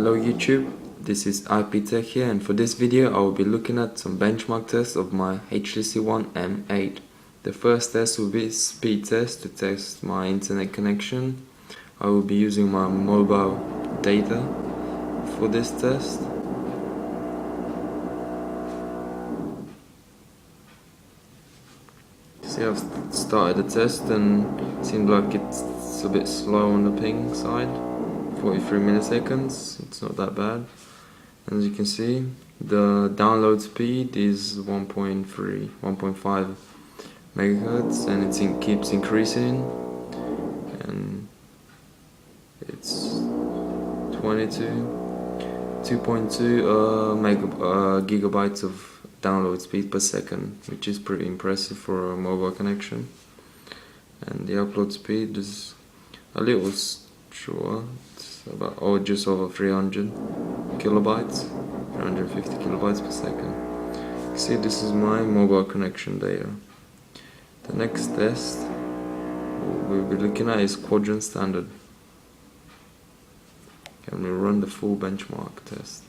Hello YouTube, this is IP Tech here, and for this video I will be looking at some benchmark tests of my HTC One M8. The first test will be speed test to test my internet connection. I will be using my mobile data for this test. See, I've started the test and it seemed like it's a bit slow on the ping side. 43 milliseconds, it's not that bad. As you can see, the download speed is 1.5 megahertz, and it keeps increasing, and it's 2.2 gigabytes of download speed per second, which is pretty impressive for a mobile connection. And the upload speed is a little short, it's about just over 300 kilobytes, 350 kilobytes per second. You see, this is my mobile connection data. The next test we'll be looking at is quadrant standard. Can we run the full benchmark test?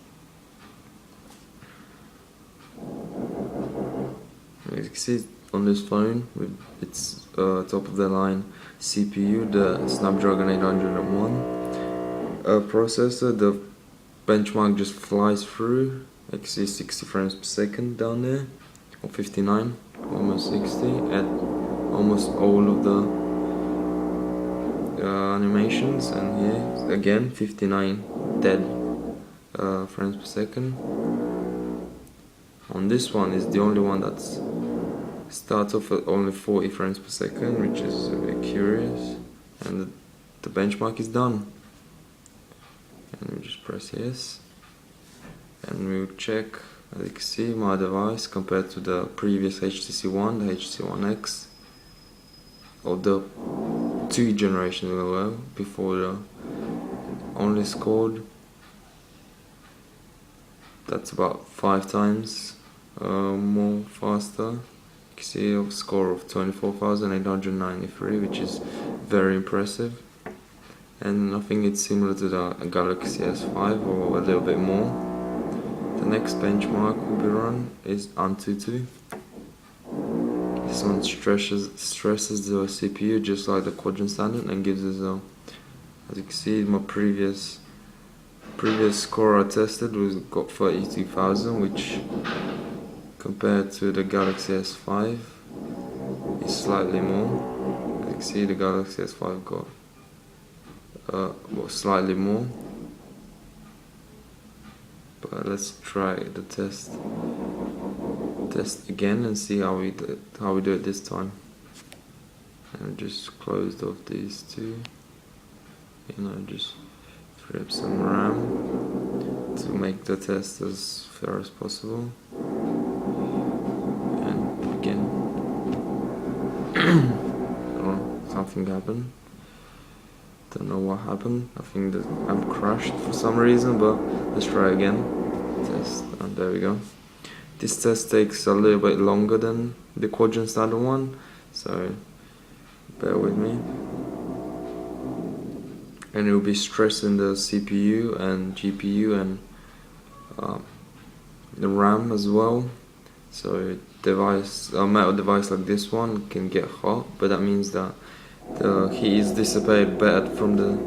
As you can see on this phone with its top of the line CPU, the Snapdragon 801 processor, the benchmark just flies through. I can see 60 frames per second down there, or 59, almost 60, at almost all of the animations, and here again 59 dead frames per second. On this one is the only one that's starts off at only 40 frames per second, which is a bit curious, and the benchmark is done. And we just press yes, and we'll check, as you can see, my device compared to the previous HTC One, the HTC One X, or the 2 generations ago, before the only scored, that's about 5 times more faster. You can see a score of 24,893, which is very impressive. And I think it's similar to the Galaxy S5 or a little bit more. The next benchmark will be run is Antutu. This one stresses the CPU just like the quadrant standard, and gives us a, as you can see, my previous score I tested got 32,000, which compared to the Galaxy S5 is slightly more. As you can see, the Galaxy S5 got slightly more, but let's try the test again and see how we do it this time. And just closed off these two, just free up some RAM to make the test as fair as possible, and begin. Oh, something happened. Don't know what happened. I think the app crashed for some reason, but let's try again. Test, and there we go. This test takes a little bit longer than the quadrant standard one, so bear with me. And it will be stressing the CPU and GPU and the RAM as well. So a metal device like this one can get hot, but that means that the heat is dissipated better from the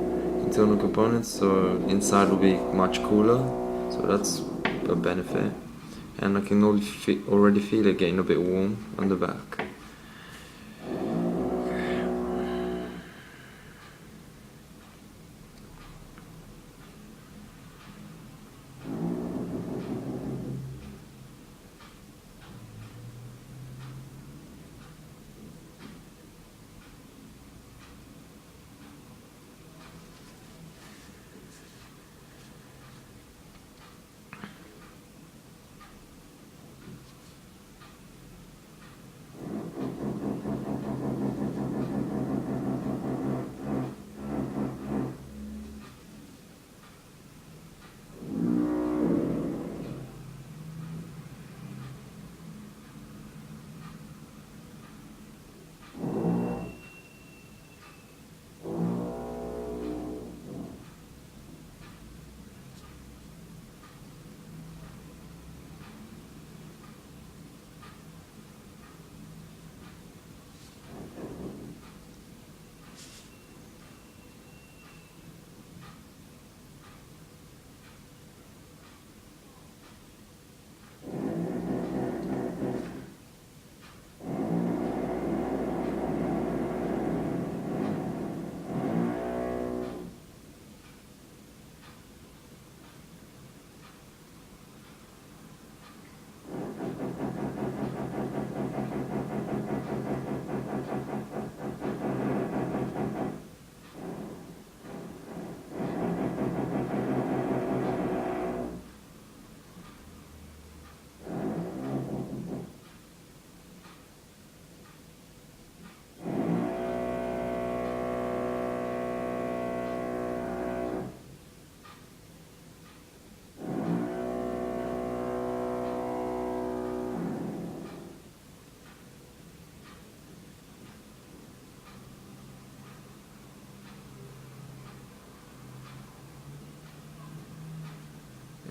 internal components, so inside will be much cooler, so that's a benefit. And I can already feel it getting a bit warm on the back.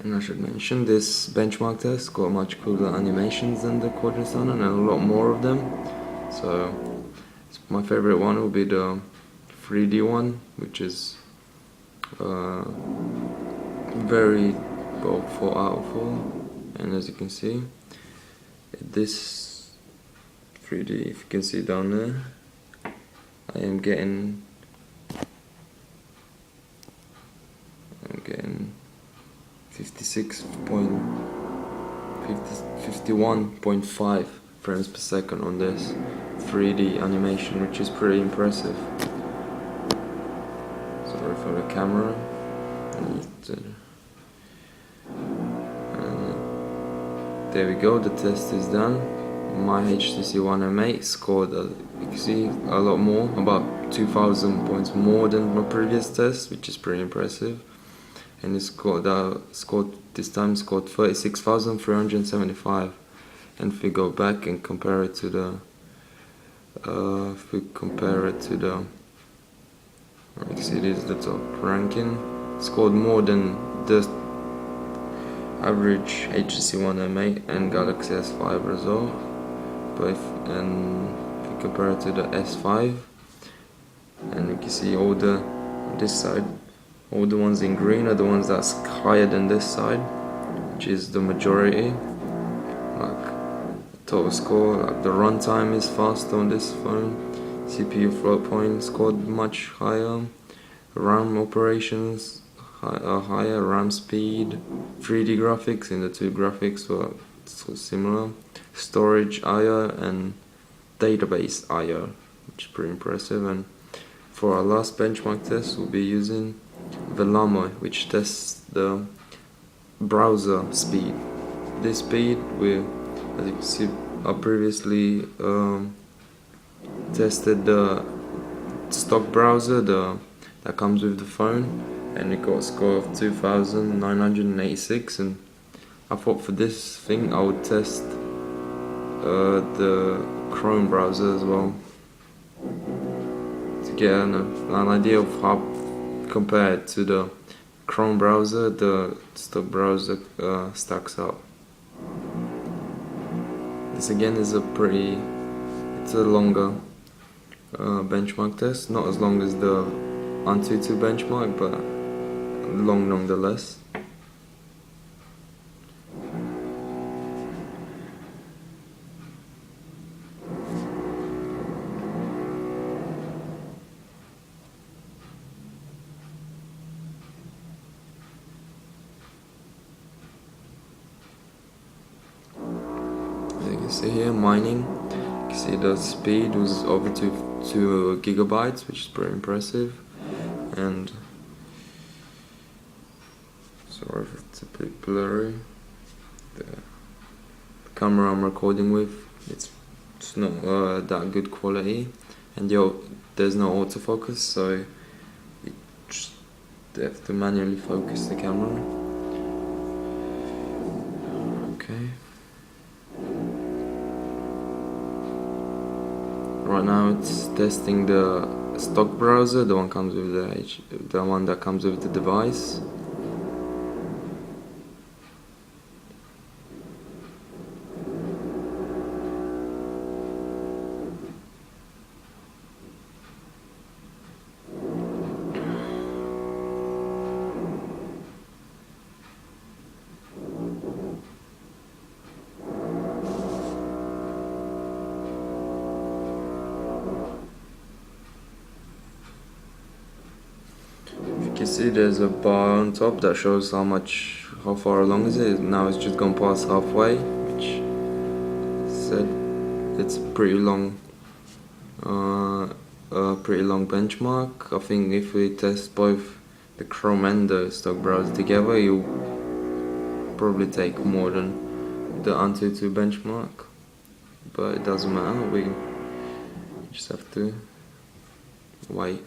And I should mention, this benchmark test got much cooler animations than the Quadrant Stunner and a lot more of them. So my favorite one will be the 3D one, which is very well 4 out of 4. And as you can see, this 3D, if you can see down there, I am getting 51.5 frames per second on this 3D animation, which is pretty impressive. Sorry for the camera. There we go, the test is done. My HTC One M8 scored, you can see, a lot more, about 2,000 points more than my previous test, which is pretty impressive. And it scored this time scored 36,375. And if we go back and compare it to the, you can see this is the top ranking. Scored more than the average HTC One M8 and Galaxy S5 as well. But if you compare it to the S5, and you can see all the this side, all the ones in green are the ones that's higher than this side, which is the majority. Like total score, like the runtime is faster on this phone. CPU float point scored much higher. RAM operations higher, RAM speed, 3D graphics in the two graphics were so similar. Storage I/O and database I/O, which is pretty impressive. And for our last benchmark test, we'll be using Velamo, which tests the browser speed. This speed, as you can see, I previously tested the stock browser that comes with the phone, and it got a score of 2,986. And I thought for this thing I would test the Chrome browser as well, to get an idea of how, compared to the Chrome browser, the stock browser stacks up. This again is it's a longer benchmark test, not as long as the Antutu benchmark, but long nonetheless. As you can see here, mining, you can see the speed was over 2 gigabytes, which is pretty impressive. And sorry if it's a bit blurry. The camera I'm recording with, it's not that good quality, and there's no autofocus, so you just have to manually focus the camera. Okay. Right now it's testing the stock browser, the one comes with the one that comes with the device. You can see there's a bar on top that shows how far along is it. Now it's just gone past halfway, which said it's a pretty long benchmark. I think if we test both the Chrome and the stock browser together, you'll probably take more than the Antutu benchmark, but it doesn't matter, we just have to wait.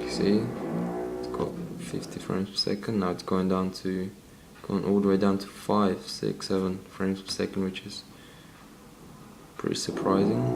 See, it's got 50 frames per second. Now it's going all the way down to 5, 6, 7 frames per second, which is pretty surprising.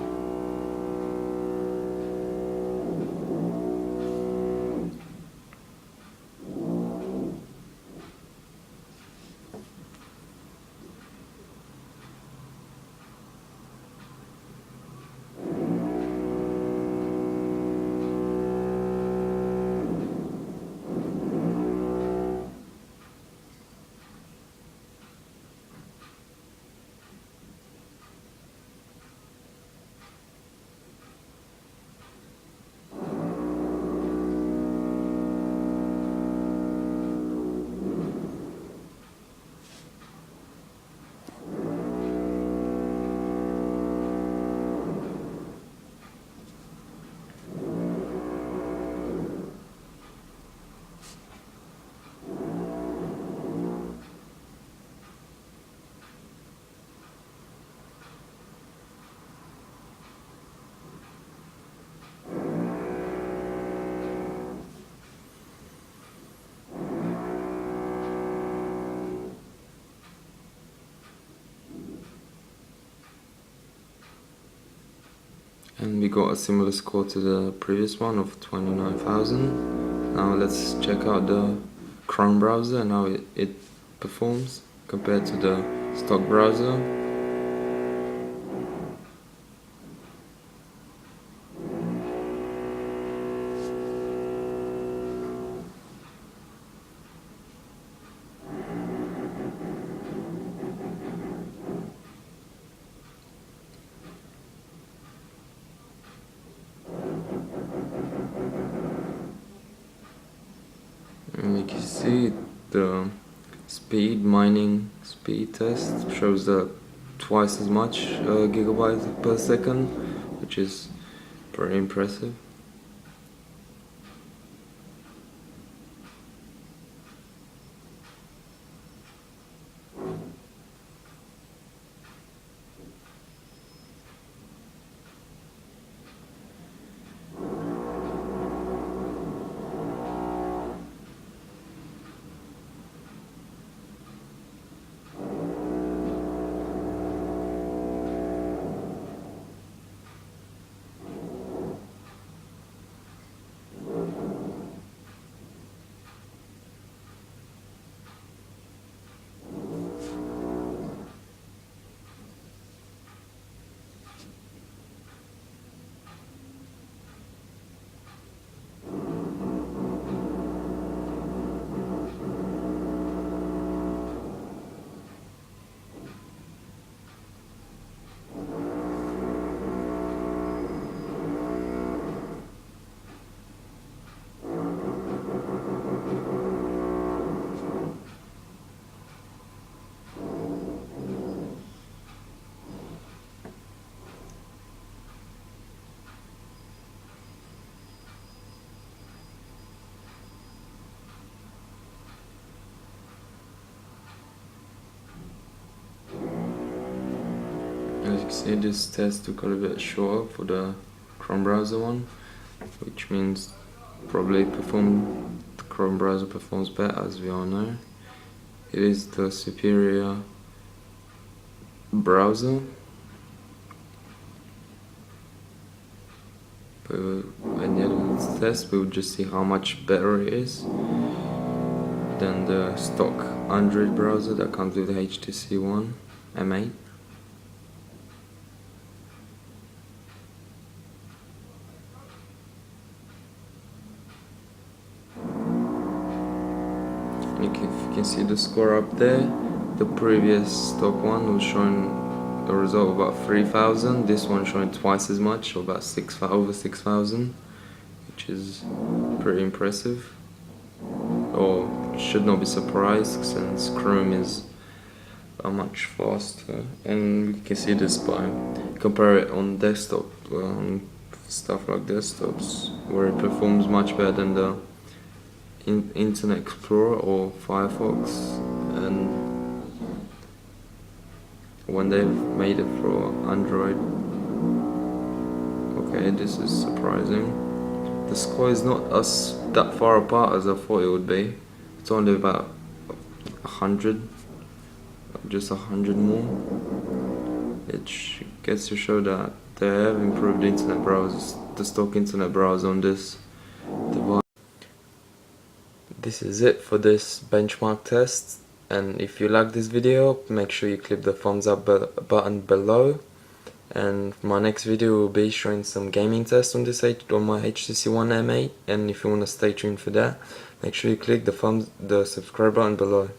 And we got a similar score to the previous one of 29,000. Now let's check out the Chrome browser and how it performs compared to the stock browser. And you can see the mining speed test shows that twice as much gigabytes per second, which is pretty impressive. As you can see, this test took a little bit shorter for the Chrome browser one, which means probably the Chrome browser performs better, as we all know. It is the superior browser, but in the other test we'll just see how much better it is than the stock Android browser that comes with the HTC One M8. If you can see the score up there, the previous stock one was showing a result of about 3,000. This one showing twice as much, or about over 6,000, which is pretty impressive. Or should not be surprised, since Chrome is much faster. And you can see this by compare it on desktop, stuff like desktops, where it performs much better than the Internet Explorer or Firefox, and when they've made it for Android. Okay, this is surprising. The score is not that far apart as I thought it would be. It's only about 100, just 100 more. It gets to show that they have improved internet browsers, the stock internet browser on this device. This is it for this benchmark test, and if you like this video, make sure you click the thumbs up button below, and my next video will be showing some gaming tests on my HTC One M8, and if you want to stay tuned for that, make sure you click the subscribe button below.